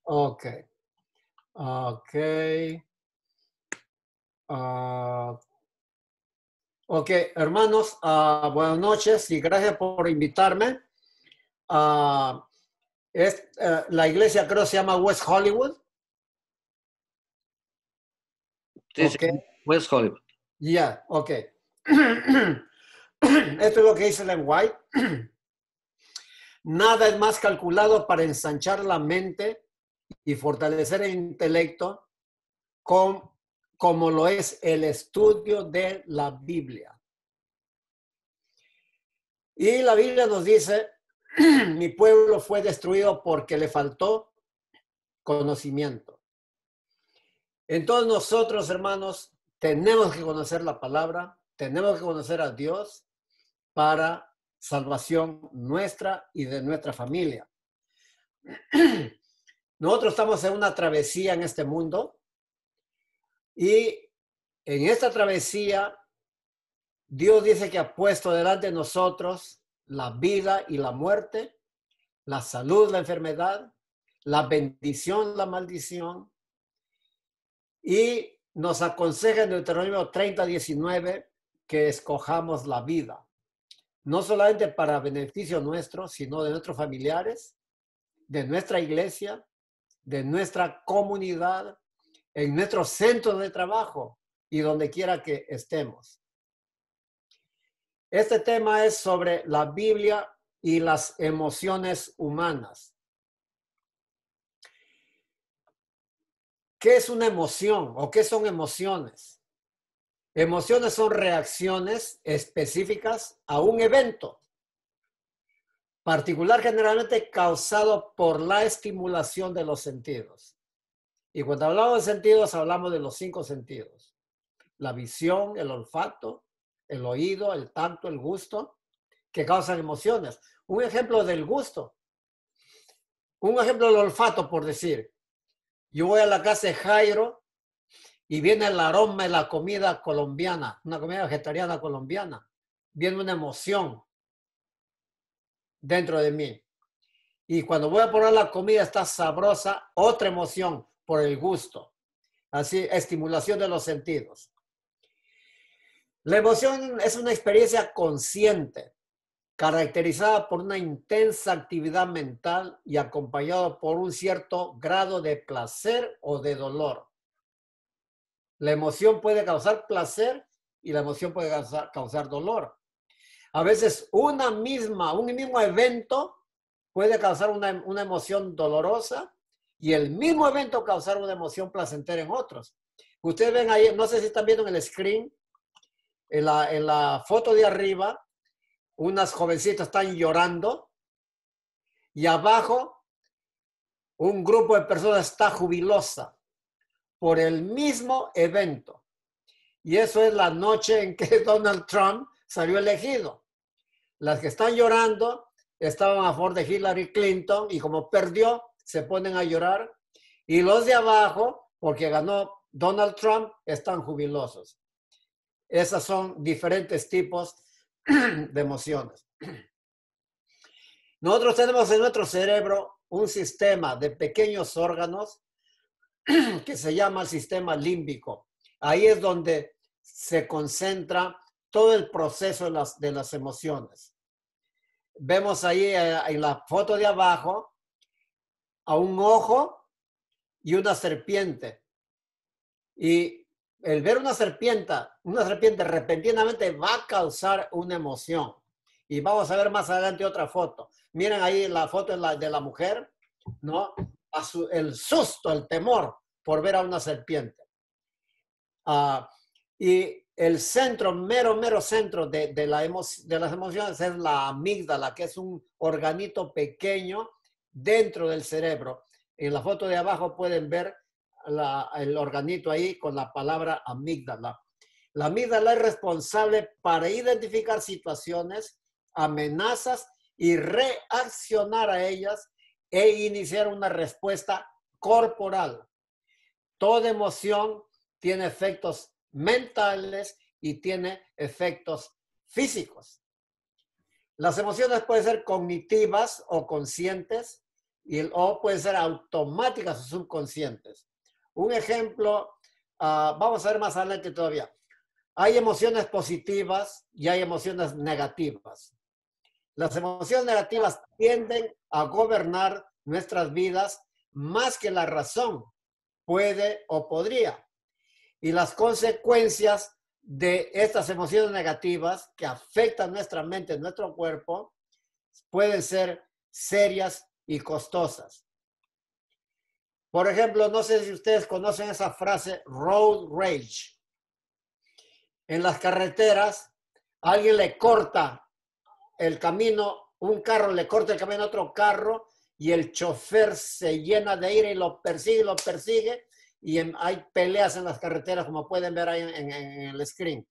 Ok. Ok. ah, ok, hermanos, buenas noches y gracias por invitarme. Ah, la iglesia creo se llama West Hollywood. Sí, sí, Ok, West Hollywood. ya, ok. Esto es lo que dice Ellen White. Nada es más calculado para ensanchar la mente y fortalecer el intelecto con, como lo es el estudio de la Biblia. Y la Biblia nos dice, mi pueblo fue destruido porque le faltó conocimiento. Entonces nosotros, hermanos, tenemos que conocer la palabra, tenemos que conocer a Dios para salvación nuestra y de nuestra familia. Nosotros estamos en una travesía en este mundo y en esta travesía Dios dice que ha puesto delante de nosotros la vida y la muerte, la salud, la enfermedad, la bendición, la maldición. Y nos aconseja en Deuteronomio 30:19 que escojamos la vida, no solamente para beneficio nuestro, sino de nuestros familiares, de nuestra iglesia, de nuestra comunidad, en nuestro centro de trabajo y donde quiera que estemos. Este tema es sobre la Biblia y las emociones humanas. ¿Qué es una emoción o qué son emociones? Emociones son reacciones específicas a un evento particular, generalmente causado por la estimulación de los sentidos. Y cuando hablamos de sentidos, hablamos de los 5 sentidos: la visión, el olfato, el oído, el tacto, el gusto, que causan emociones. Un ejemplo del gusto, un ejemplo del olfato, por decir. Yo voy a la casa de Jairo y viene el aroma de la comida colombiana, una comida vegetariana colombiana. Viene una emoción dentro de mí. Y cuando voy a probar la comida está sabrosa, otra emoción por el gusto. Así, estimulación de los sentidos. La emoción es una experiencia consciente, caracterizada por una intensa actividad mental y acompañado por un cierto grado de placer o de dolor. La emoción puede causar placer y la emoción puede causar dolor. A veces un mismo evento puede causar una emoción dolorosa y el mismo evento causar una emoción placentera en otros. Ustedes ven ahí, no sé si están viendo en el screen, en la foto de arriba, unas jovencitas están llorando y abajo un grupo de personas está jubilosa por el mismo evento. Y eso es la noche en que Donald Trump salió elegido. Las que están llorando estaban a favor de Hillary Clinton y como perdió, se ponen a llorar. Y los de abajo, porque ganó Donald Trump, están jubilosos. Esas son diferentes tipos de emociones. Nosotros tenemos en nuestro cerebro un sistema de pequeños órganos que se llama el sistema límbico. Ahí es donde se concentra todo el proceso de las emociones. Vemos ahí en la foto de abajo a un ojo y una serpiente. Y el ver una serpiente repentinamente va a causar una emoción. Y vamos a ver más adelante otra foto. Miren ahí la foto de la mujer, ¿no? El susto, el temor por ver a una serpiente. Y el centro, mero centro de las emociones es la amígdala, que es un organito pequeño dentro del cerebro. En la foto de abajo pueden ver el organito ahí con la palabra amígdala. La amígdala es responsable para identificar situaciones, amenazas y reaccionar a ellas e iniciar una respuesta corporal. Toda emoción tiene efectos mentales y tiene efectos físicos. Las emociones pueden ser cognitivas o conscientes. y o pueden ser automáticas o subconscientes. Un ejemplo, vamos a ver más adelante todavía. Hay emociones positivas y hay emociones negativas. Las emociones negativas tienden a gobernar nuestras vidas más que la razón puede o podría. Y las consecuencias de estas emociones negativas que afectan nuestra mente, nuestro cuerpo, pueden ser serias y costosas. Por ejemplo, no sé si ustedes conocen esa frase road rage. En las carreteras, alguien le corta el camino, un carro le corta el camino a otro carro y el chofer se llena de ira y lo persigue y hay peleas en las carreteras, como pueden ver ahí en el screen,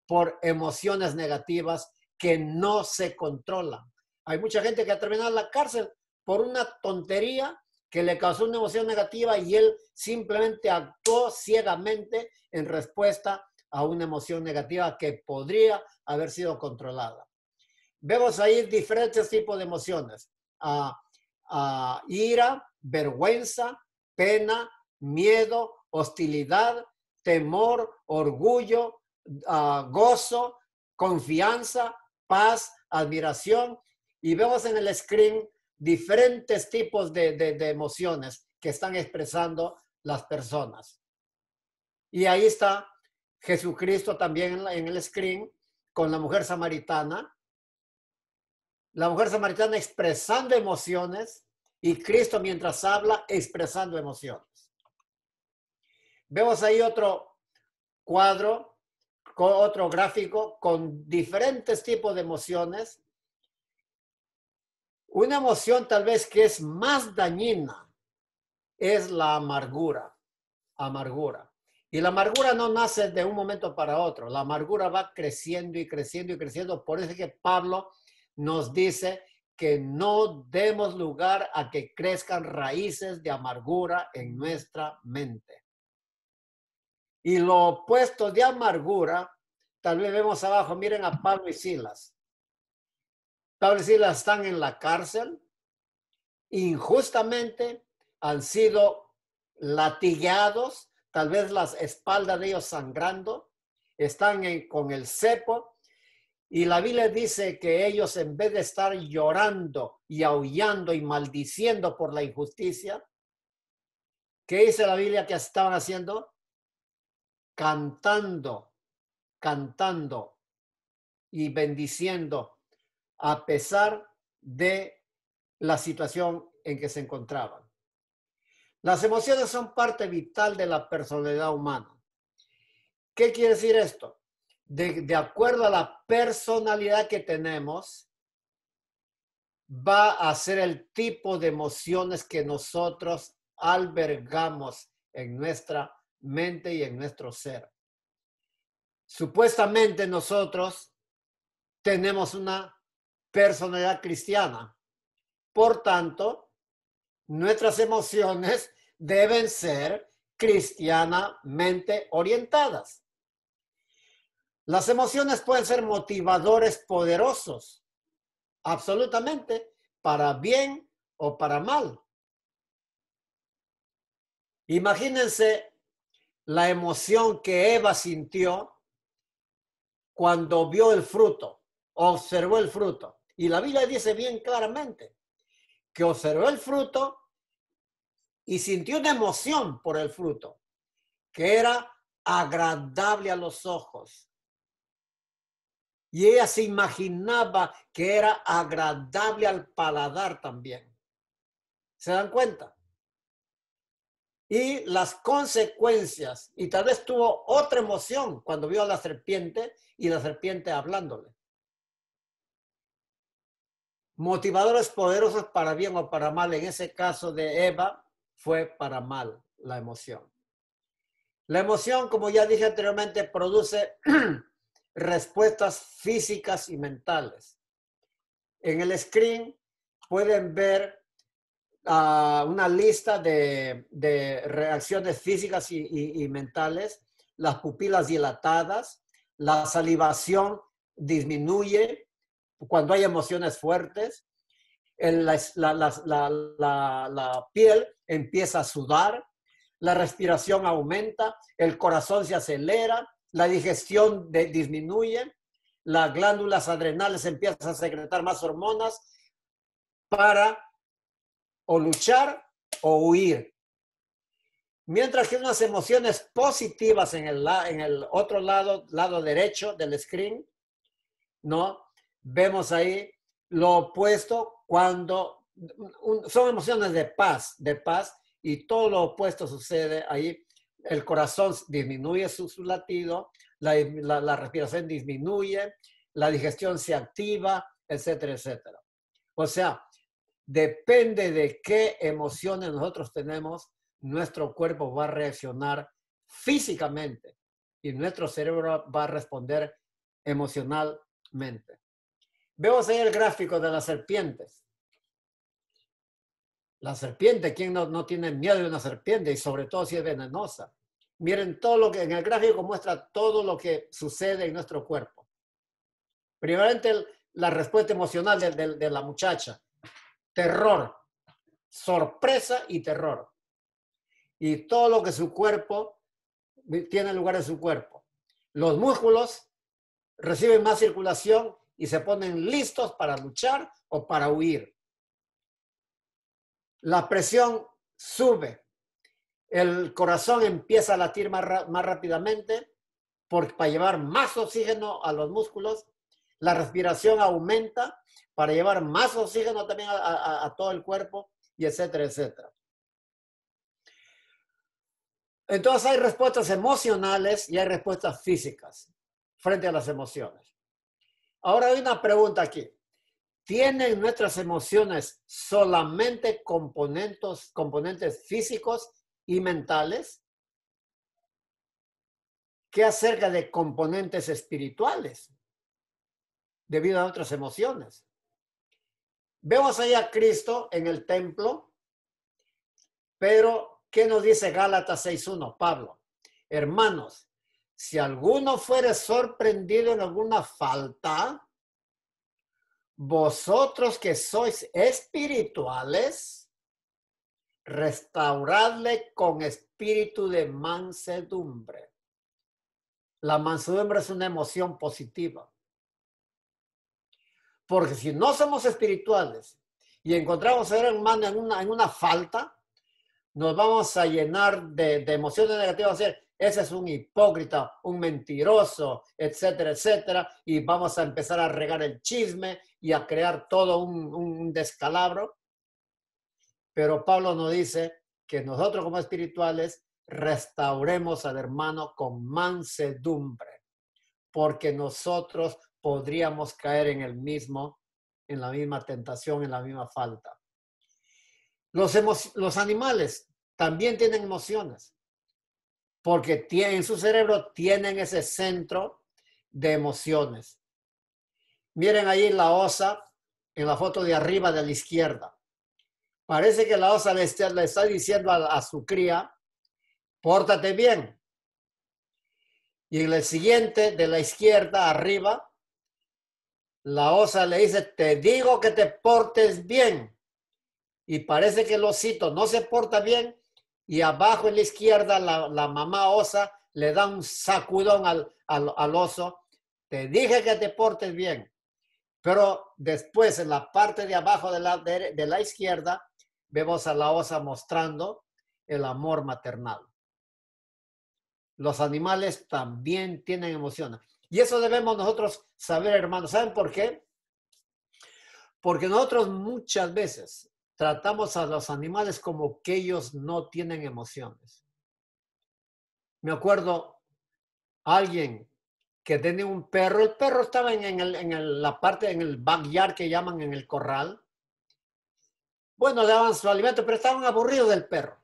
por emociones negativas que no se controlan. Hay mucha gente que ha terminado en la cárcel por una tontería que le causó una emoción negativa y él simplemente actuó ciegamente en respuesta a una emoción negativa que podría haber sido controlada. Vemos ahí diferentes tipos de emociones. Ira, vergüenza, pena, miedo, hostilidad, temor, orgullo, gozo, confianza, paz, admiración. Y vemos en el screen diferentes tipos de emociones que están expresando las personas. Y ahí está Jesucristo también en el screen con la mujer samaritana. La mujer samaritana expresando emociones y Cristo mientras habla expresando emociones. Vemos ahí otro cuadro, otro gráfico con diferentes tipos de emociones. Una emoción tal vez que es más dañina es la amargura. Y la amargura no nace de un momento para otro. La amargura va creciendo y creciendo y creciendo. Por eso es que Pablo nos dice que no demos lugar a que crezcan raíces de amargura en nuestra mente. Y lo opuesto de amargura, tal vez vemos abajo, miren a Pablo y Silas. Pablo y Silas están en la cárcel, injustamente han sido latigados, tal vez las espaldas de ellos sangrando, están con el cepo. Y la Biblia dice que ellos, en vez de estar llorando y aullando y maldiciendo por la injusticia, ¿qué dice la Biblia que estaban haciendo? Cantando y bendiciendo a pesar de la situación en que se encontraban. Las emociones son parte vital de la personalidad humana. ¿Qué quiere decir esto? De acuerdo a la personalidad que tenemos, va a ser el tipo de emociones que nosotros albergamos en nuestra mente y en nuestro ser. Supuestamente nosotros tenemos una personalidad cristiana. Por tanto, nuestras emociones deben ser cristianamente orientadas. Las emociones pueden ser motivadores poderosos, absolutamente, para bien o para mal. Imagínense la emoción que Eva sintió cuando vio el fruto, observó el fruto. Y la Biblia dice bien claramente que observó el fruto y sintió una emoción por el fruto, que era agradable a los ojos. Y ella se imaginaba que era agradable al paladar también. ¿Se dan cuenta? Y las consecuencias, y tal vez tuvo otra emoción cuando vio a la serpiente y la serpiente hablándole. Motivadores poderosos para bien o para mal. En ese caso de Eva fue para mal la emoción. La emoción, como ya dije anteriormente, produce respuestas físicas y mentales. En el screen pueden ver una lista de reacciones físicas y mentales. Las pupilas dilatadas, la salivación disminuye cuando hay emociones fuertes, la piel empieza a sudar, la respiración aumenta, el corazón se acelera, la digestión disminuye, las glándulas adrenales empiezan a secretar más hormonas para o luchar o huir. Mientras que unas emociones positivas en el otro lado derecho del screen, ¿no? Vemos ahí lo opuesto cuando son emociones de paz, y todo lo opuesto sucede ahí. El corazón disminuye su latido, la respiración disminuye, la digestión se activa, etcétera, etcétera. O sea, depende de qué emociones nosotros tenemos, nuestro cuerpo va a reaccionar físicamente y nuestro cerebro va a responder emocionalmente. Vemos ahí el gráfico de las serpientes. La serpiente, ¿quién no tiene miedo de una serpiente? Y sobre todo si es venenosa. Miren todo lo que en el gráfico muestra todo lo que sucede en nuestro cuerpo. Primeramente, la respuesta emocional de la muchacha. Terror, sorpresa y terror. Y todo lo que su cuerpo tiene lugar en su cuerpo. Los músculos reciben más circulación y se ponen listos para luchar o para huir. La presión sube, el corazón empieza a latir más rápidamente para llevar más oxígeno a los músculos, la respiración aumenta para llevar más oxígeno también a todo el cuerpo, y etcétera, etcétera. Entonces hay respuestas emocionales y hay respuestas físicas frente a las emociones. Ahora hay una pregunta aquí. ¿Tienen nuestras emociones solamente componentes físicos y mentales? ¿Qué acerca de componentes espirituales debido a otras emociones? Vemos ahí a Cristo en el templo, pero ¿qué nos dice Gálatas 6:1? Pablo, hermanos, si alguno fuere sorprendido en alguna falta, vosotros que sois espirituales, restauradle con espíritu de mansedumbre. La mansedumbre es una emoción positiva. Porque si no somos espirituales y encontramos a ser humano en una falta, nos vamos a llenar de emociones negativas. Ese es un hipócrita, un mentiroso, etcétera, etcétera. Y vamos a empezar a regar el chisme y a crear todo un descalabro. Pero Pablo nos dice que nosotros como espirituales restauremos al hermano con mansedumbre, porque nosotros podríamos caer en la misma tentación, en la misma falta. Los animales también tienen emociones, porque en su cerebro tienen ese centro de emociones. Miren ahí la osa en la foto de arriba de la izquierda. Parece que la osa le está diciendo a su cría, pórtate bien. Y en el siguiente de la izquierda arriba, la osa le dice, te digo que te portes bien. Y parece que el osito no se porta bien y abajo en la izquierda la mamá osa le da un sacudón al oso. Te dije que te portes bien. Pero después en la parte de abajo de la izquierda vemos a la osa mostrando el amor maternal. Los animales también tienen emociones. Y eso debemos nosotros saber, hermanos. ¿Saben por qué? Porque nosotros muchas veces tratamos a los animales como que ellos no tienen emociones. Me acuerdo alguien que tenía un perro. El perro estaba en la parte, en el backyard que llaman en el corral. Bueno, le daban su alimento, pero estaban aburridos del perro.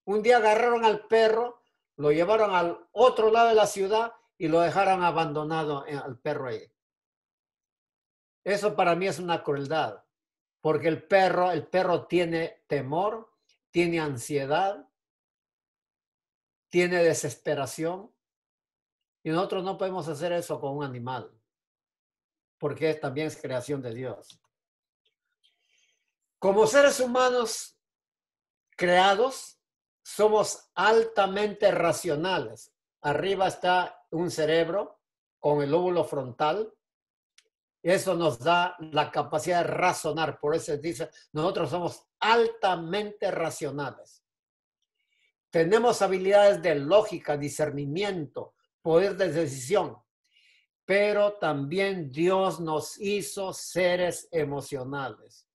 Un día agarraron al perro, lo llevaron al otro lado de la ciudad y lo dejaron abandonado al perro ahí. Eso para mí es una crueldad, porque el perro tiene temor, tiene ansiedad, tiene desesperación, y nosotros no podemos hacer eso con un animal, porque también es creación de Dios. Como seres humanos creados, somos altamente racionales. Arriba está un cerebro con el lóbulo frontal. Eso nos da la capacidad de razonar. Por eso dice, nosotros somos altamente racionales. Tenemos habilidades de lógica, discernimiento, poder de decisión. Pero también Dios nos hizo seres emocionales.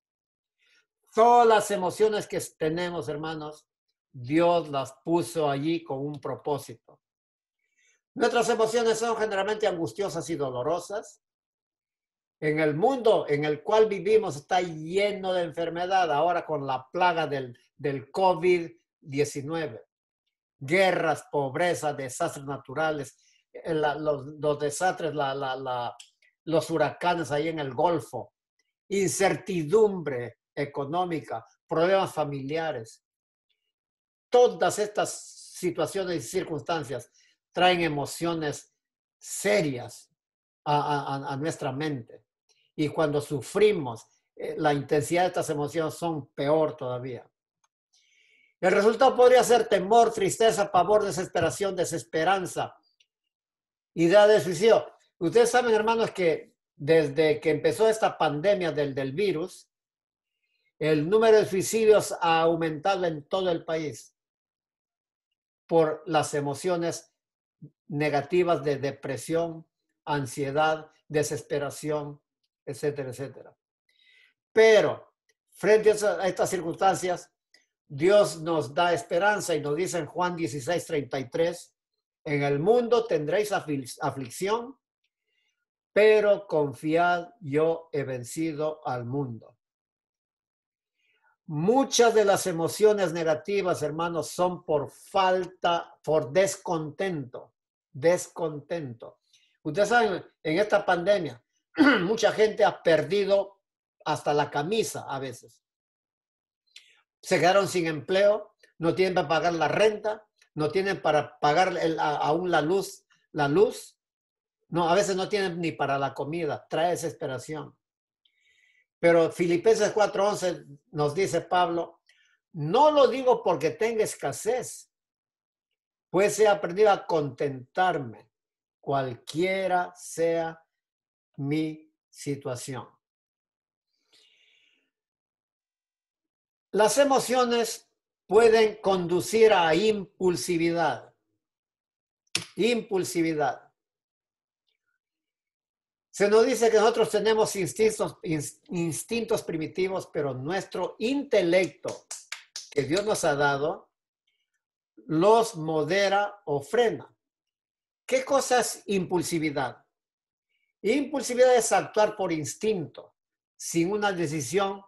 Todas las emociones que tenemos, hermanos, Dios las puso allí con un propósito. Nuestras emociones son generalmente angustiosas y dolorosas. En el mundo en el cual vivimos está lleno de enfermedad, ahora con la plaga del COVID-19. Guerras, pobreza, desastres naturales, los desastres, los huracanes ahí en el Golfo, incertidumbre económica, problemas familiares. Todas estas situaciones y circunstancias traen emociones serias a nuestra mente. Y cuando sufrimos, la intensidad de estas emociones son peor todavía. El resultado podría ser temor, tristeza, pavor, desesperación, desesperanza, idea de suicidio. Ustedes saben, hermanos, que desde que empezó esta pandemia del virus, el número de suicidios ha aumentado en todo el país por las emociones negativas de depresión, ansiedad, desesperación, etcétera, etcétera. Pero frente a estas circunstancias, Dios nos da esperanza y nos dice en Juan 16:33, en el mundo tendréis aflicción, pero confiad, yo he vencido al mundo. Muchas de las emociones negativas, hermanos, son por descontento. Descontento. Ustedes saben, en esta pandemia, mucha gente ha perdido hasta la camisa a veces. Se quedaron sin empleo, no tienen para pagar la renta, no tienen para pagar aún la luz. No, a veces no tienen ni para la comida. Trae desesperación. Pero Filipenses 4:11 nos dice Pablo, no lo digo porque tenga escasez, pues he aprendido a contentarme, cualquiera sea mi situación. Las emociones pueden conducir a impulsividad. Impulsividad. Se nos dice que nosotros tenemos instintos primitivos, pero nuestro intelecto que Dios nos ha dado los modera o frena. ¿Qué cosa es impulsividad? Impulsividad es actuar por instinto, sin una decisión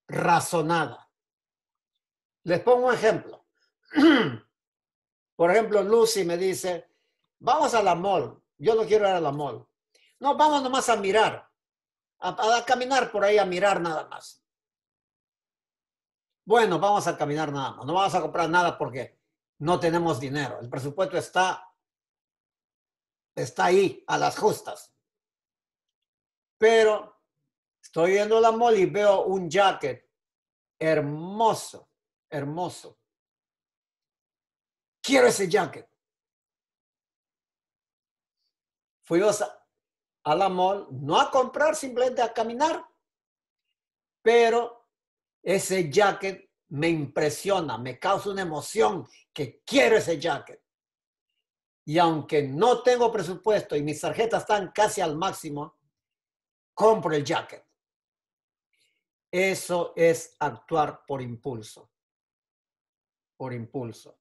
razonada. Les pongo un ejemplo. Por ejemplo, Lucy me dice, vamos a la mall. Yo no quiero ir a la mall. No, vamos nomás a mirar, a caminar por ahí, a mirar nada más. Bueno, vamos a caminar nada más. No vamos a comprar nada porque no tenemos dinero. El presupuesto está ahí, a las justas. Pero estoy yendo a la mall y veo un jacket hermoso, hermoso. Quiero ese jacket. Fuimos a la mall, no a comprar, simplemente a caminar. Pero ese jacket me impresiona, me causa una emoción que quiero ese jacket. Y aunque no tengo presupuesto y mis tarjetas están casi al máximo, compro el jacket. Eso es actuar por impulso. Por impulso.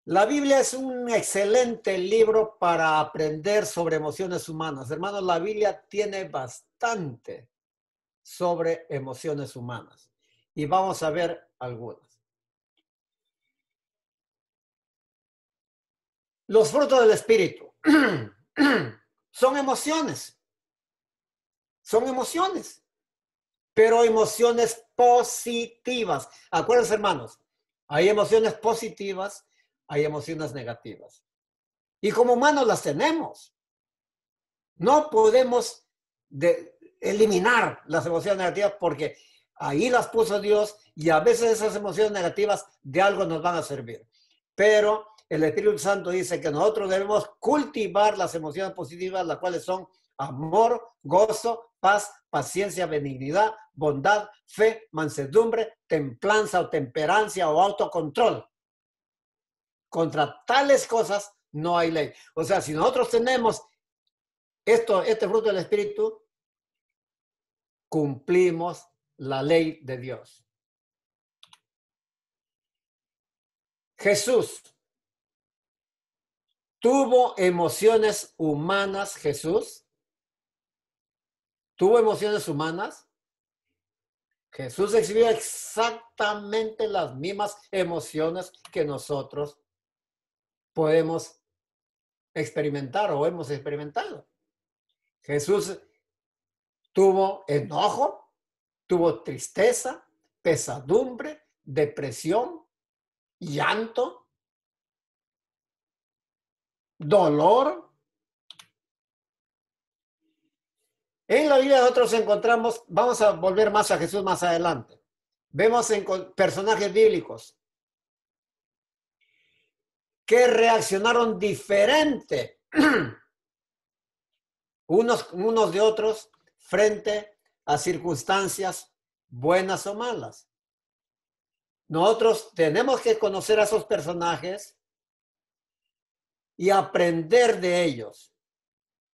La Biblia es un excelente libro para aprender sobre emociones humanas. Hermanos, la Biblia tiene bastante sobre emociones humanas. Y vamos a ver algunas. Los frutos del Espíritu son emociones. Son emociones. Pero emociones positivas. Acuérdense, hermanos, hay emociones positivas, hay emociones negativas. Y como humanos las tenemos. No podemos eliminar las emociones negativas porque ahí las puso Dios y a veces esas emociones negativas de algo nos van a servir. Pero el Espíritu Santo dice que nosotros debemos cultivar las emociones positivas, las cuales son amor, gozo, paz, paciencia, benignidad, bondad, fe, mansedumbre, templanza o temperancia o autocontrol. Contra tales cosas no hay ley. O sea, si nosotros tenemos este fruto del Espíritu, cumplimos la ley de Dios. Jesús tuvo emociones humanas. Jesús tuvo emociones humanas. Jesús exhibió exactamente las mismas emociones que nosotros podemos experimentar o hemos experimentado. Jesús tuvo enojo, tuvo tristeza, pesadumbre, depresión, llanto, dolor. En la Biblia nosotros encontramos, vamos a volver más a Jesús más adelante. Vemos en personajes bíblicos que reaccionaron diferente unos de otros frente a circunstancias buenas o malas. Nosotros tenemos que conocer a esos personajes y aprender de ellos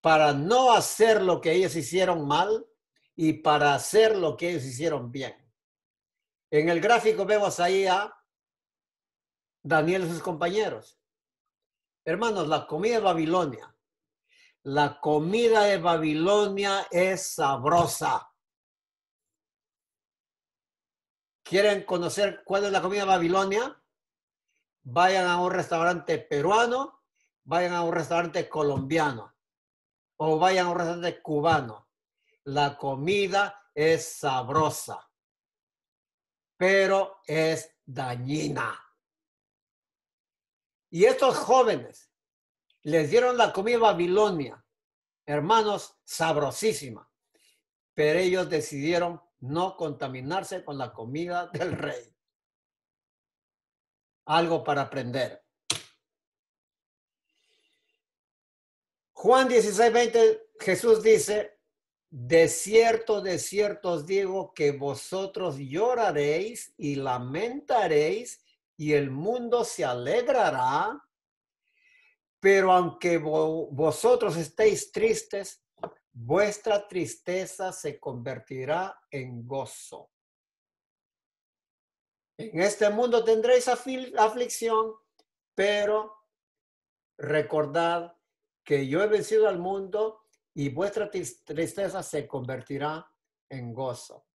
para no hacer lo que ellos hicieron mal y para hacer lo que ellos hicieron bien. En el gráfico vemos ahí a Daniel y sus compañeros. Hermanos, la comida de Babilonia. La comida de Babilonia es sabrosa. ¿Quieren conocer cuál es la comida de Babilonia? Vayan a un restaurante peruano, vayan a un restaurante colombiano o vayan a un restaurante cubano. La comida es sabrosa, pero es dañina. Y estos jóvenes les dieron la comida Babilonia, hermanos, sabrosísima, pero ellos decidieron no contaminarse con la comida del rey. Algo para aprender. Juan 16:20, Jesús dice, de cierto os digo que vosotros lloraréis y lamentaréis y el mundo se alegrará, pero aunque vosotros estéis tristes, vuestra tristeza se convertirá en gozo. En este mundo tendréis aflicción, pero recordad que yo he vencido al mundo y vuestra tristeza se convertirá en gozo.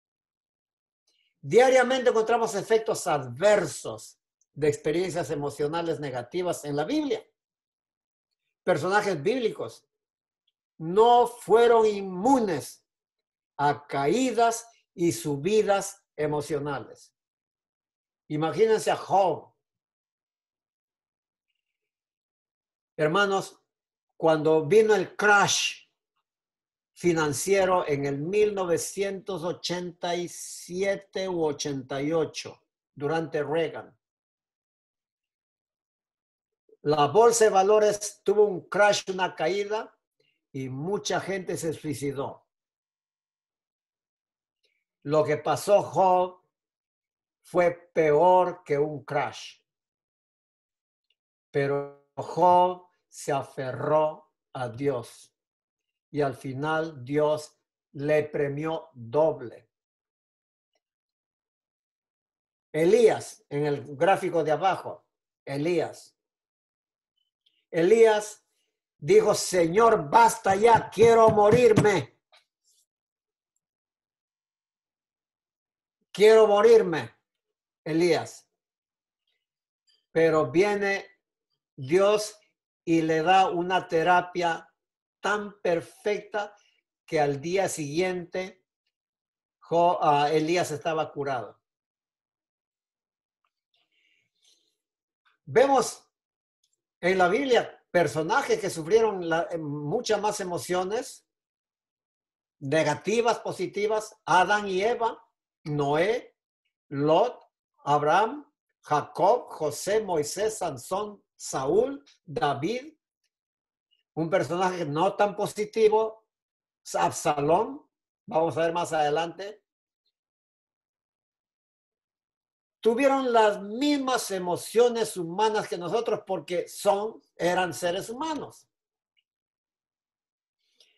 Diariamente encontramos efectos adversos de experiencias emocionales negativas en la Biblia. Personajes bíblicos no fueron inmunes a caídas y subidas emocionales. Imagínense a Job. Hermanos, cuando vino el crash financiero en el 1987 u 88, durante Reagan, la bolsa de valores tuvo un crash, una caída, y mucha gente se suicidó. Lo que pasó Job fue peor que un crash. Pero Job se aferró a Dios y al final Dios le premió doble. Elías, en el gráfico de abajo, Elías dijo, Señor, basta ya, quiero morirme. Quiero morirme, Elías. Pero viene Dios y le da una terapia tan perfecta que al día siguiente Elías estaba curado. Vemos en la Biblia personajes que sufrieron muchas más emociones negativas, positivas, Adán y Eva, Noé, Lot, Abraham, Jacob, José, Moisés, Sansón, Saúl, David, un personaje no tan positivo, Absalón, vamos a ver más adelante, tuvieron las mismas emociones humanas que nosotros porque eran seres humanos.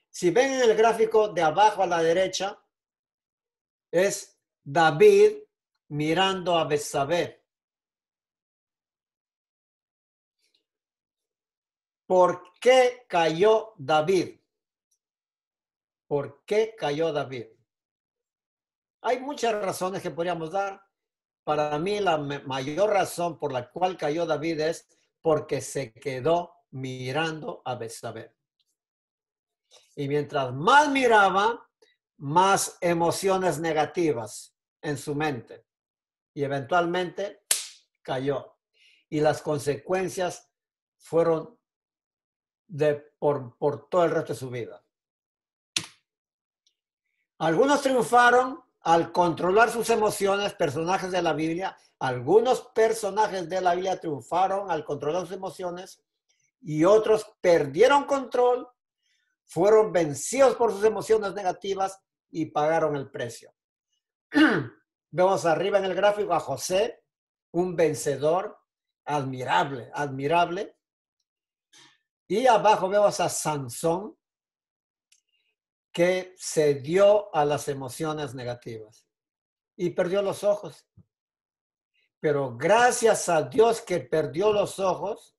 Si ven en el gráfico de abajo a la derecha, es David mirando a Betsabé. ¿Por qué cayó David? ¿Por qué cayó David? Hay muchas razones que podríamos dar. Para mí, la mayor razón por la cual cayó David es porque se quedó mirando a Betsabé. Y mientras más miraba, más emociones negativas en su mente. Y eventualmente cayó. Y las consecuencias fueron por todo el resto de su vida. Algunos triunfaron al controlar sus emociones, personajes de la Biblia. Algunos personajes de la Biblia triunfaron al controlar sus emociones y otros perdieron control, fueron vencidos por sus emociones negativas y pagaron el precio. Vemos arriba en el gráfico a José, un vencedor admirable, admirable. Y abajo vemos a Sansón, que se dio a las emociones negativas y perdió los ojos. Pero gracias a Dios que perdió los ojos,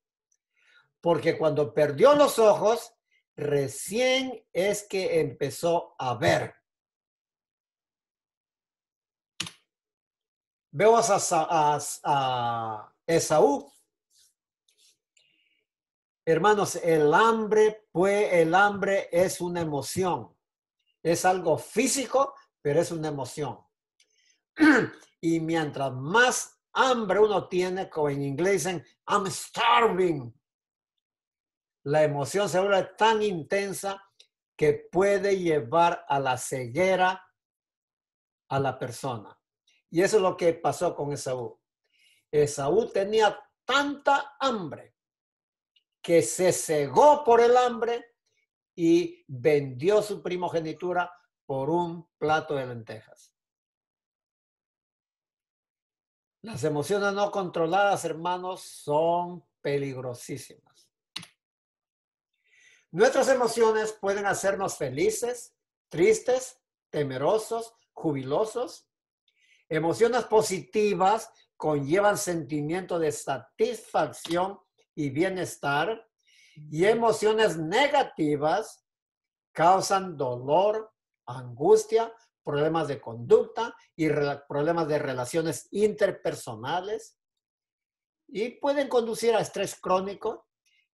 porque cuando perdió los ojos, recién es que empezó a ver. Vemos a Esaú. Hermanos, el hambre es una emoción. Es algo físico, pero es una emoción. Y mientras más hambre uno tiene, como en inglés dicen, I'm starving, la emoción se vuelve tan intensa que puede llevar a la ceguera a la persona. Y eso es lo que pasó con Esaú. Esaú tenía tanta hambre que se cegó por el hambre y vendió su primogenitura por un plato de lentejas. Las emociones no controladas, hermanos, son peligrosísimas. Nuestras emociones pueden hacernos felices, tristes, temerosos, jubilosos. Emociones positivas conllevan sentimiento de satisfacción y bienestar, y emociones negativas causan dolor, angustia, problemas de conducta y problemas de relaciones interpersonales, y pueden conducir a estrés crónico.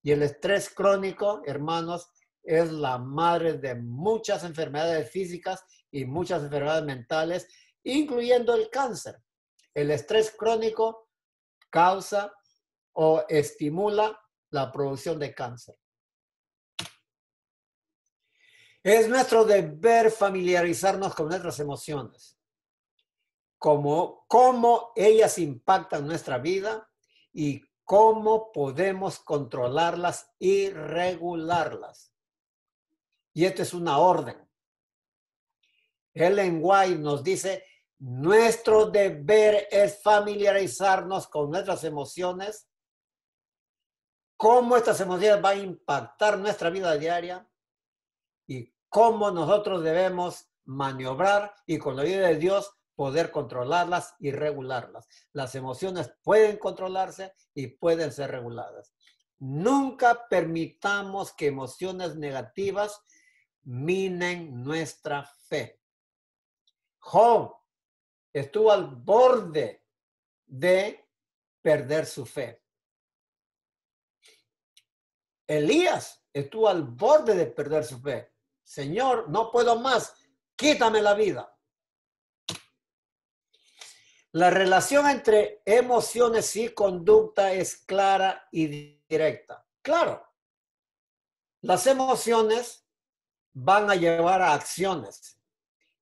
Y el estrés crónico, hermanos, es la madre de muchas enfermedades físicas y muchas enfermedades mentales, incluyendo el cáncer. El estrés crónico causa o estimula la producción de cáncer. Es nuestro deber familiarizarnos con nuestras emociones, cómo ellas impactan nuestra vida y cómo podemos controlarlas y regularlas. Y esto es una orden. Ellen White nos dice, nuestro deber es familiarizarnos con nuestras emociones, cómo estas emociones van a impactar nuestra vida diaria y cómo nosotros debemos maniobrar y con la ayuda de Dios poder controlarlas y regularlas. Las emociones pueden controlarse y pueden ser reguladas. Nunca permitamos que emociones negativas minen nuestra fe. Job estuvo al borde de perder su fe. Elías estuvo al borde de perder su fe. Señor, no puedo más, quítame la vida. La relación entre emociones y conducta es clara y directa. Claro, las emociones van a llevar a acciones.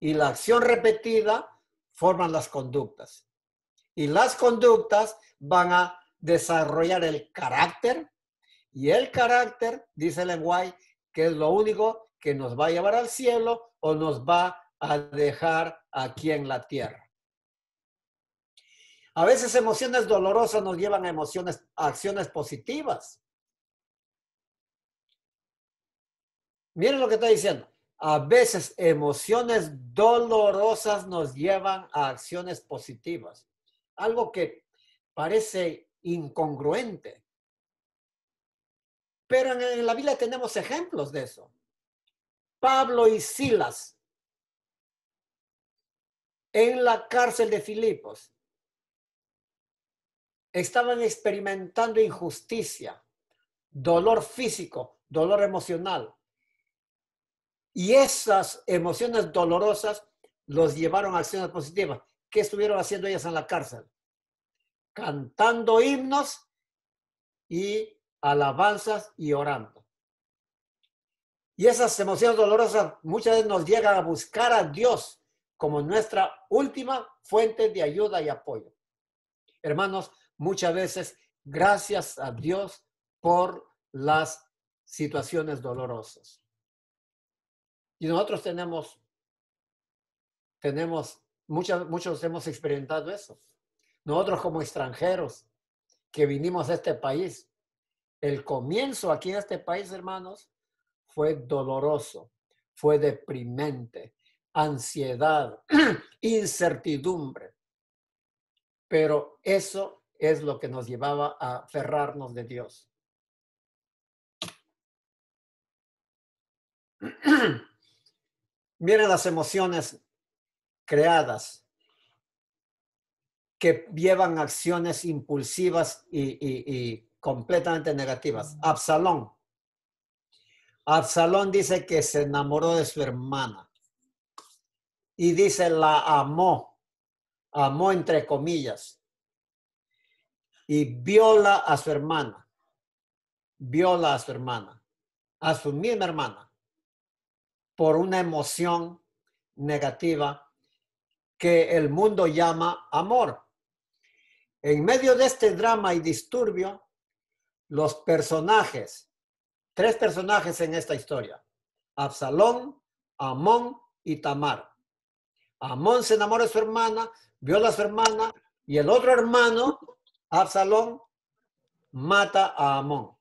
Y la acción repetida forman las conductas. Y las conductas van a desarrollar el carácter. Y el carácter, dice Ellen White, que es lo único que nos va a llevar al cielo o nos va a dejar aquí en la tierra. A veces emociones dolorosas nos llevan a acciones positivas. Miren lo que está diciendo. A veces emociones dolorosas nos llevan a acciones positivas. Algo que parece incongruente. Pero en la Biblia tenemos ejemplos de eso. Pablo y Silas en la cárcel de Filipos estaban experimentando injusticia, dolor físico, dolor emocional. Y esas emociones dolorosas los llevaron a acciones positivas. ¿Qué estuvieron haciendo ellas en la cárcel? Cantando himnos y alabanzas y orando. Y esas emociones dolorosas muchas veces nos llegan a buscar a Dios como nuestra última fuente de ayuda y apoyo. Hermanos, muchas veces, gracias a Dios por las situaciones dolorosas. Y nosotros muchos hemos experimentado eso. Nosotros como extranjeros que vinimos a este país, el comienzo aquí en este país, hermanos, fue doloroso, fue deprimente, ansiedad, incertidumbre. Pero eso es lo que nos llevaba a aferrarnos de Dios. Miren las emociones creadas que llevan acciones impulsivas y completamente negativas. Absalón. Absalón dice que se enamoró de su hermana. Y dice la amó entre comillas. Y viola a su hermana. Viola a su hermana. A su misma hermana. Por una emoción negativa que el mundo llama amor. En medio de este drama y disturbio, los personajes, 3 personajes en esta historia, Absalón, Amón y Tamar. Amón se enamora de su hermana, viola a su hermana y el otro hermano, Absalón, mata a Amón.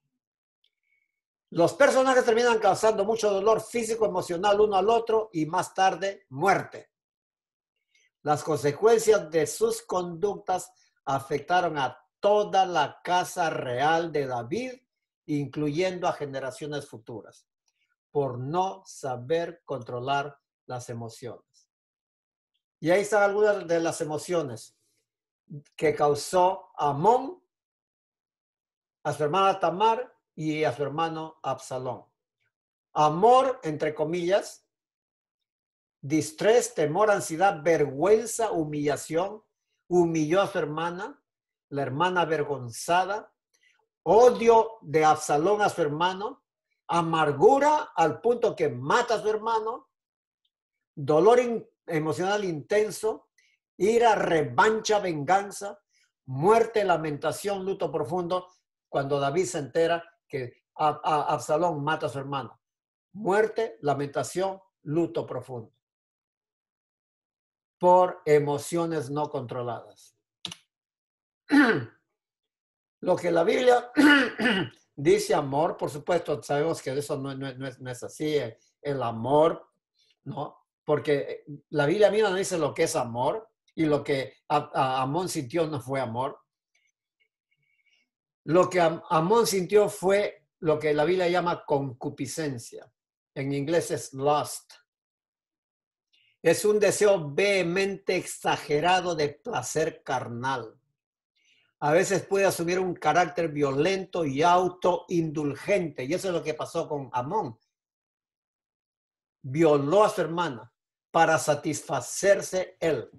Los personajes terminan causando mucho dolor físico, emocional uno al otro y más tarde muerte. Las consecuencias de sus conductas afectaron a toda la casa real de David, incluyendo a generaciones futuras, por no saber controlar las emociones. Y ahí están algunas de las emociones que causó Amón, a su hermana Tamar y a su hermano Absalón. Amor, entre comillas, distrés, temor, ansiedad, vergüenza, humillación. Humilló a su hermana, la hermana avergonzada. Odio de Absalón a su hermano. Amargura al punto que mata a su hermano. Dolor emocional intenso. Ira, revancha, venganza. Muerte, lamentación, luto profundo. Cuando David se entera que Absalón mata a su hermano. Muerte, lamentación, luto profundo. Por emociones no controladas. Lo que la Biblia dice amor, por supuesto, sabemos que eso no es así, el amor, ¿no? Porque la Biblia misma no dice lo que es amor y lo que Amón sintió no fue amor. Lo que Amón sintió fue lo que la Biblia llama concupiscencia. En inglés es lust. Es un deseo vehemente exagerado de placer carnal. A veces puede asumir un carácter violento y autoindulgente. Y eso es lo que pasó con Amón. Violó a su hermana para satisfacerse él.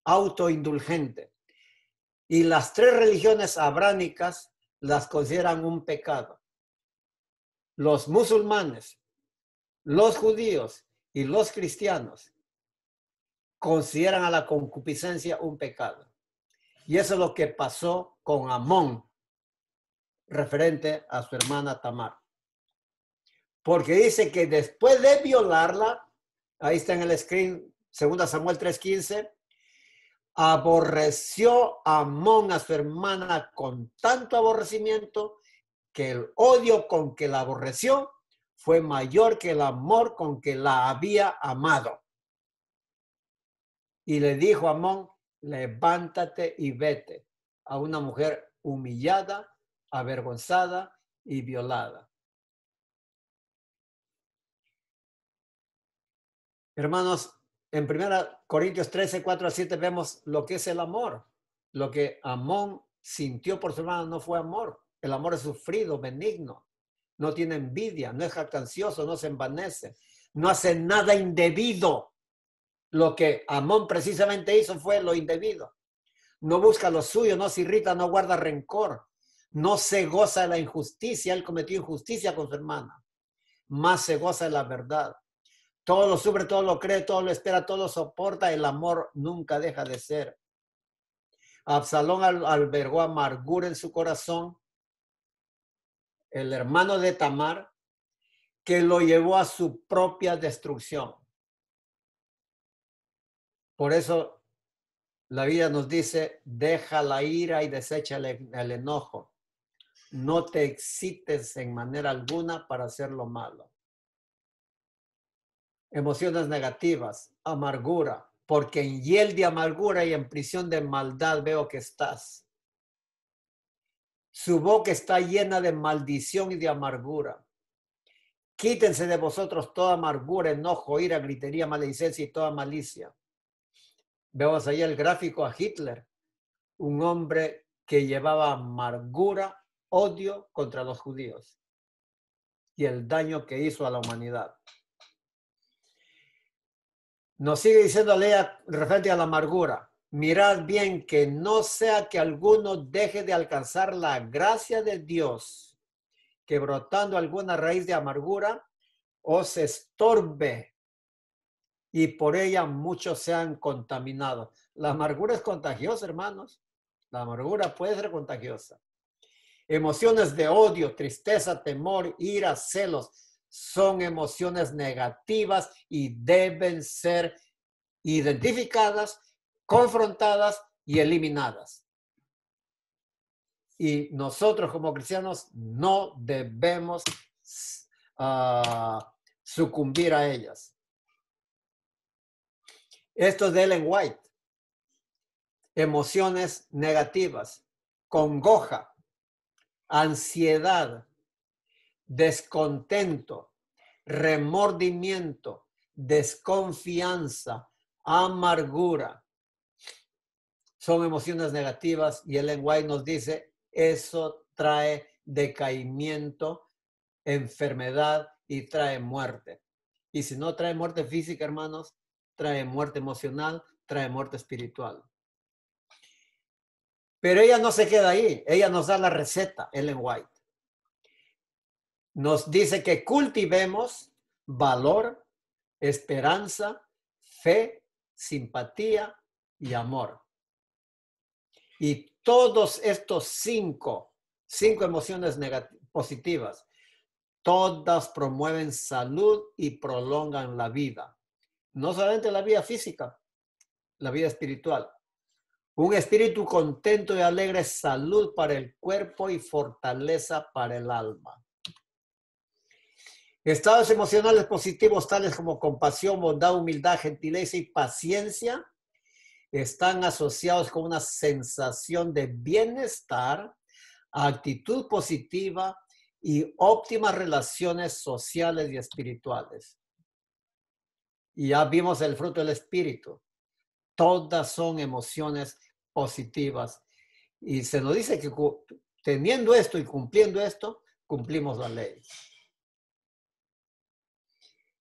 Autoindulgente. Y las 3 religiones abrámicas las consideran un pecado. Los musulmanes, los judíos y los cristianos consideran a la concupiscencia un pecado. Y eso es lo que pasó con Amón, referente a su hermana Tamar. Porque dice que después de violarla, ahí está en el screen, 2 Samuel 3:15, aborreció Amón a su hermana con tanto aborrecimiento que el odio con que la aborreció fue mayor que el amor con que la había amado. Y le dijo a Amón, levántate y vete, a una mujer humillada, avergonzada y violada. Hermanos, en 1 Corintios 13, 4-7 vemos lo que es el amor. Lo que Amón sintió por su hermano no fue amor. El amor es sufrido, benigno. No tiene envidia, no es jactancioso, no se envanece, no hace nada indebido. Lo que Amón precisamente hizo fue lo indebido. No busca lo suyo, no se irrita, no guarda rencor, no se goza de la injusticia. Él cometió injusticia con su hermana, más se goza de la verdad. Todo lo sufre, todo lo cree, todo lo espera, todo lo soporta. El amor nunca deja de ser. Absalón albergó amargura en su corazón. El hermano de Tamar, que lo llevó a su propia destrucción. Por eso la Biblia nos dice, deja la ira y desecha el enojo. No te excites en manera alguna para hacer lo malo. Emociones negativas, amargura, porque en hiel de amargura y en prisión de maldad veo que estás. Su boca está llena de maldición y de amargura. Quítense de vosotros toda amargura, enojo, ira, gritería, maledicencia y toda malicia. Vemos ahí el gráfico a Hitler, un hombre que llevaba amargura, odio contra los judíos y el daño que hizo a la humanidad. Nos sigue diciendo Lea referente a la amargura. Mirad bien que no sea que alguno deje de alcanzar la gracia de Dios, que brotando alguna raíz de amargura os estorbe y por ella muchos sean contaminados. La amargura es contagiosa, hermanos. La amargura puede ser contagiosa. Emociones de odio, tristeza, temor, ira, celos son emociones negativas y deben ser identificadas, confrontadas y eliminadas. Y nosotros como cristianos no debemos sucumbir a ellas. Esto es de Ellen White. Emociones negativas, congoja, ansiedad, descontento, remordimiento, desconfianza, amargura. Son emociones negativas y Ellen White nos dice, eso trae decaimiento, enfermedad y trae muerte. Y si no trae muerte física, hermanos, trae muerte emocional, trae muerte espiritual. Pero ella no se queda ahí, ella nos da la receta, Ellen White. Nos dice que cultivemos valor, esperanza, fe, simpatía y amor. Y todos estos cinco emociones positivas, todas promueven salud y prolongan la vida. No solamente la vida física, la vida espiritual. Un espíritu contento y alegre es salud para el cuerpo y fortaleza para el alma. Estados emocionales positivos tales como compasión, bondad, humildad, gentileza y paciencia están asociados con una sensación de bienestar, actitud positiva y óptimas relaciones sociales y espirituales. Y ya vimos el fruto del espíritu. Todas son emociones positivas. Y se nos dice que teniendo esto y cumpliendo esto, cumplimos la ley.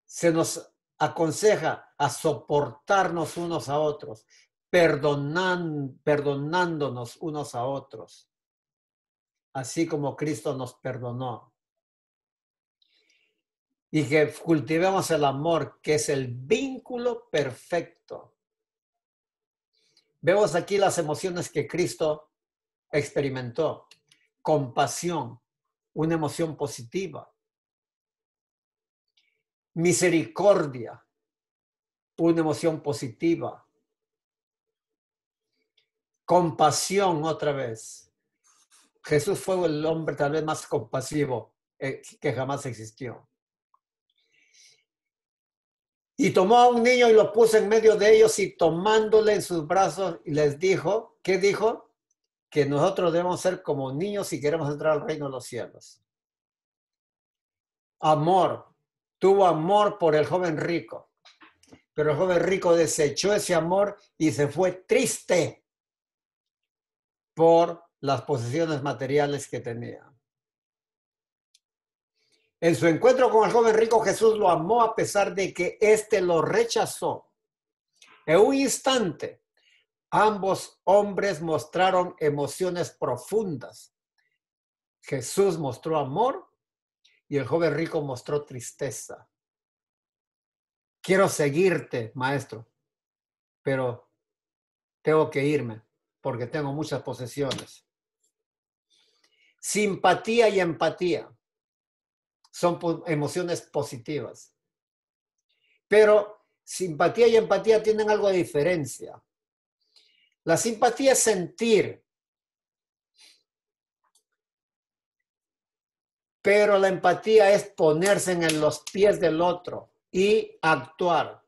Se nos aconseja a soportarnos unos a otros, perdonándonos unos a otros, así como Cristo nos perdonó. y que cultivemos el amor, que es el vínculo perfecto. Vemos aquí las emociones que Cristo experimentó. Compasión, una emoción positiva. Misericordia, una emoción positiva. Compasión otra vez. Jesús fue el hombre tal vez más compasivo que jamás existió. Y tomó a un niño y lo puso en medio de ellos y tomándole en sus brazos y les dijo, ¿qué dijo? Que nosotros debemos ser como niños si queremos entrar al reino de los cielos. Amor. Tuvo amor por el joven rico, pero el joven rico desechó ese amor y se fue triste por las posesiones materiales que tenía. En su encuentro con el joven rico, Jesús lo amó a pesar de que éste lo rechazó. En un instante, ambos hombres mostraron emociones profundas. Jesús mostró amor y el joven rico mostró tristeza. Quiero seguirte, maestro, pero tengo que irme porque tengo muchas posesiones. Simpatía y empatía son emociones positivas. Pero simpatía y empatía tienen algo de diferencia. La simpatía es sentir, pero la empatía es ponerse en los pies del otro y actuar.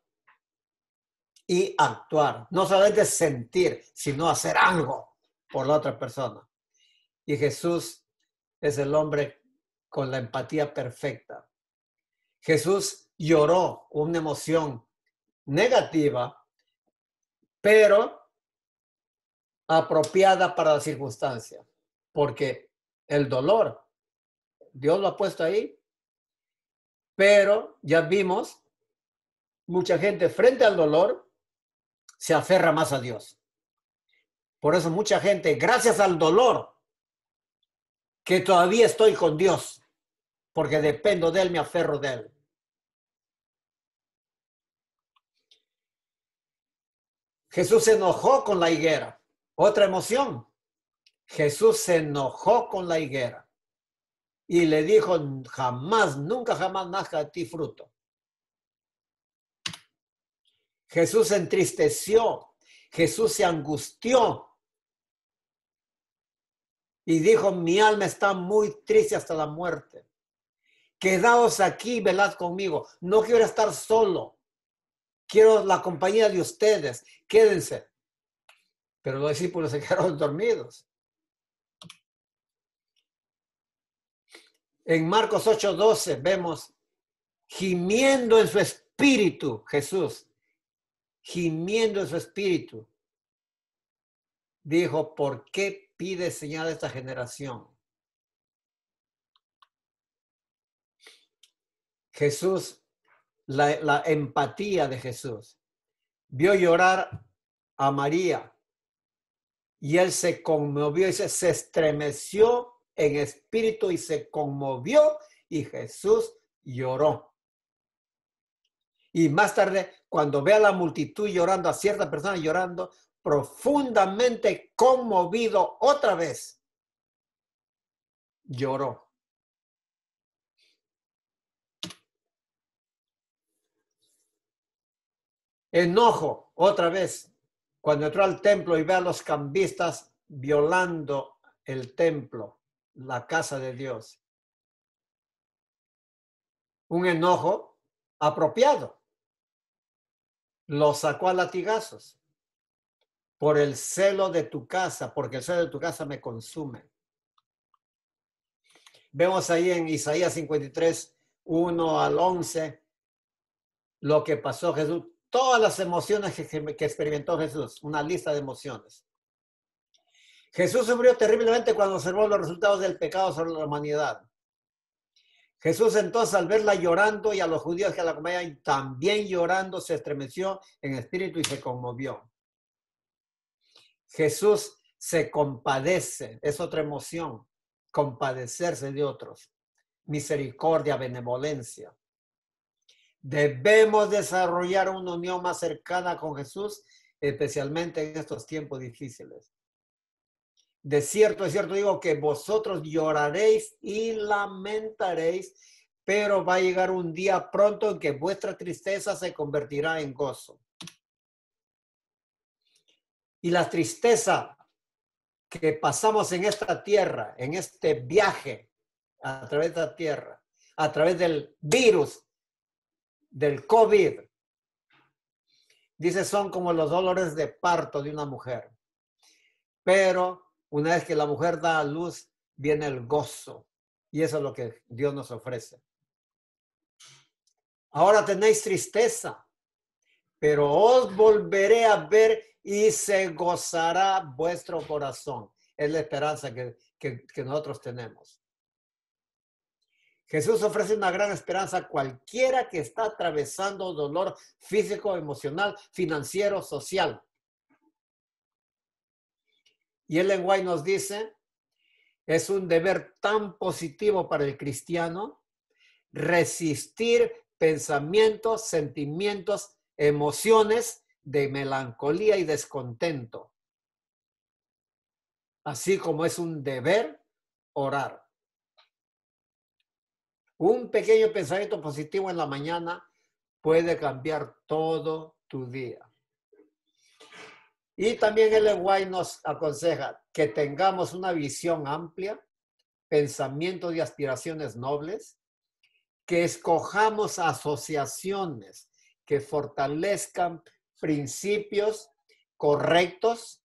Y actuar. No solamente sentir, sino hacer algo por la otra persona. Y Jesús es el hombre con la empatía perfecta. Jesús lloró una emoción negativa, pero apropiada para la circunstancia, porque el dolor, Dios lo ha puesto ahí, pero ya vimos, mucha gente frente al dolor se aferra más a Dios. Por eso mucha gente, gracias al dolor, que todavía estoy con Dios, porque dependo de Él, me aferro de Él. Jesús se enojó con la higuera. Otra emoción. Jesús se enojó con la higuera y le dijo, jamás, nunca jamás nazca de ti fruto. Jesús se entristeció, Jesús se angustió y dijo, mi alma está muy triste hasta la muerte. Quedaos aquí, velad conmigo. No quiero estar solo. Quiero la compañía de ustedes. Quédense. Pero los discípulos se quedaron dormidos. En Marcos 8:12 vemos gimiendo en su espíritu, Jesús, gimiendo en su espíritu, dijo, ¿por qué pide señal a esta generación? Jesús, la empatía de Jesús, vio llorar a María y él se conmovió y se estremeció en espíritu y se conmovió y Jesús lloró. Y más tarde, cuando ve a la multitud llorando, a cierta persona llorando, profundamente conmovido otra vez, lloró. Enojo, otra vez, cuando entró al templo y ve a los cambistas violando el templo, la casa de Dios. Un enojo apropiado. Lo sacó a latigazos por el celo de tu casa, porque el celo de tu casa me consume. Vemos ahí en Isaías 53, 1 al 11, lo que pasó Jesús, todas las emociones que experimentó Jesús, una lista de emociones. Jesús sufrió terriblemente cuando observó los resultados del pecado sobre la humanidad. Jesús entonces al verla llorando y a los judíos que la acompañaban también llorando, se estremeció en espíritu y se conmovió. Jesús se compadece, es otra emoción, compadecerse de otros, misericordia, benevolencia. Debemos desarrollar una unión más cercana con Jesús, especialmente en estos tiempos difíciles. De cierto digo que vosotros lloraréis y lamentaréis, pero va a llegar un día pronto en que vuestra tristeza se convertirá en gozo. Y la tristeza que pasamos en esta tierra, en este viaje a través de la tierra, a través del virus, del COVID, dice, son como los dolores de parto de una mujer. Pero una vez que la mujer da a luz, viene el gozo. Y eso es lo que Dios nos ofrece. Ahora tenéis tristeza, pero os volveré a ver y se gozará vuestro corazón. Es la esperanza que nosotros tenemos. Jesús ofrece una gran esperanza a cualquiera que está atravesando dolor físico, emocional, financiero, social. Y Ellen White nos dice, es un deber tan positivo para el cristiano resistir pensamientos, sentimientos, emociones de melancolía y descontento. Así como es un deber orar. Un pequeño pensamiento positivo en la mañana puede cambiar todo tu día. Y también Ellen White nos aconseja que tengamos una visión amplia, pensamientos y aspiraciones nobles, que escojamos asociaciones que fortalezcan principios correctos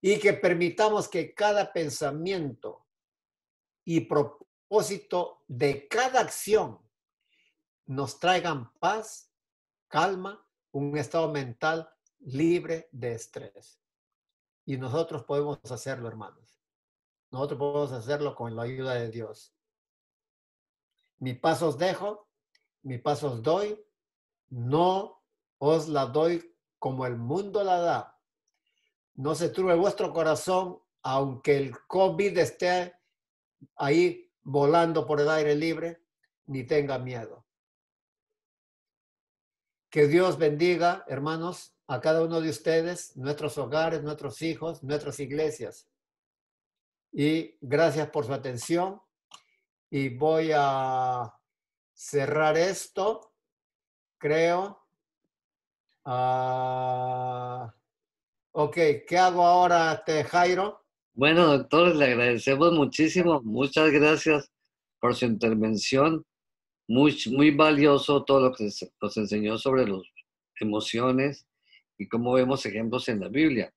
y que permitamos que cada pensamiento y propósito de cada acción nos traigan paz, calma, un estado mental libre de estrés. Y nosotros podemos hacerlo, hermanos. Nosotros podemos hacerlo con la ayuda de Dios. Mi paz os dejo, mi paz os doy, no os la doy como el mundo la da. No se turbe vuestro corazón, aunque el COVID esté ahí volando por el aire libre, ni tenga miedo. Que Dios bendiga, hermanos, a cada uno de ustedes, nuestros hogares, nuestros hijos, nuestras iglesias. Y gracias por su atención. Y voy a cerrar esto, creo. Ok, ¿qué hago ahora, Jairo? Bueno, doctor, le agradecemos muchísimo. Muchas gracias por su intervención. Muy valioso todo lo que nos enseñó sobre las emociones y cómo vemos ejemplos en la Biblia.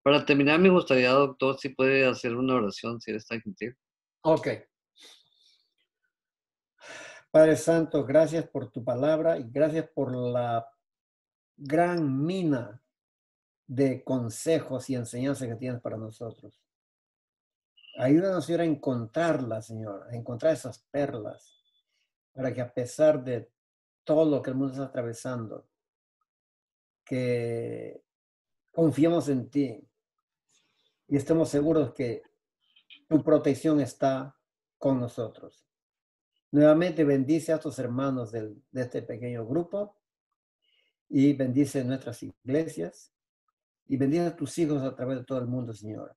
Para terminar, me gustaría, doctor, si puede hacer una oración, si eres tan gentil. Ok. Padre Santo, gracias por tu palabra y gracias por la gran mina de consejos y enseñanzas que tienes para nosotros. Ayúdanos, Señor, a encontrarlas, Señor, a encontrar esas perlas, para que a pesar de todo lo que el mundo está atravesando, que confiemos en ti y estemos seguros que tu protección está con nosotros. Nuevamente bendice a tus hermanos de este pequeño grupo y bendice nuestras iglesias y bendice a tus hijos a través de todo el mundo, Señor.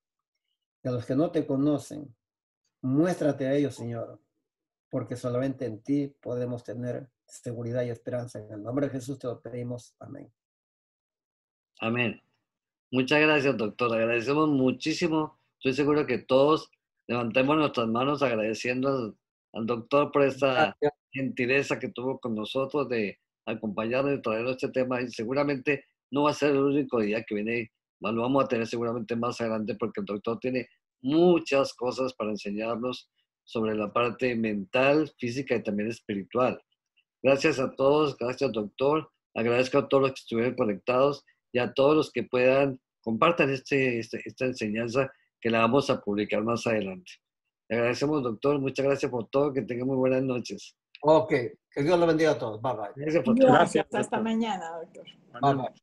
Y a los que no te conocen, muéstrate a ellos, Señor, porque solamente en ti podemos tener seguridad y esperanza. En el nombre de Jesús te lo pedimos. Amén. Amén. Muchas gracias, doctor. Agradecemos muchísimo. Estoy seguro que todos levantemos nuestras manos agradeciendo al doctor por esta gentileza que tuvo con nosotros de acompañarnos y traer este tema. Y seguramente no va a ser el único día que viene, lo vamos a tener seguramente más adelante porque el doctor tiene muchas cosas para enseñarnos sobre la parte mental, física y también espiritual. Gracias a todos, gracias doctor. Agradezco a todos los que estuvieron conectados y a todos los que puedan, compartan esta enseñanza que la vamos a publicar más adelante. Le agradecemos, doctor. Muchas gracias por todo. Que tenga muy buenas noches. Ok, que Dios lo bendiga a todos. Bye bye. Gracias por Gracias, hasta mañana, doctor. Bye bye.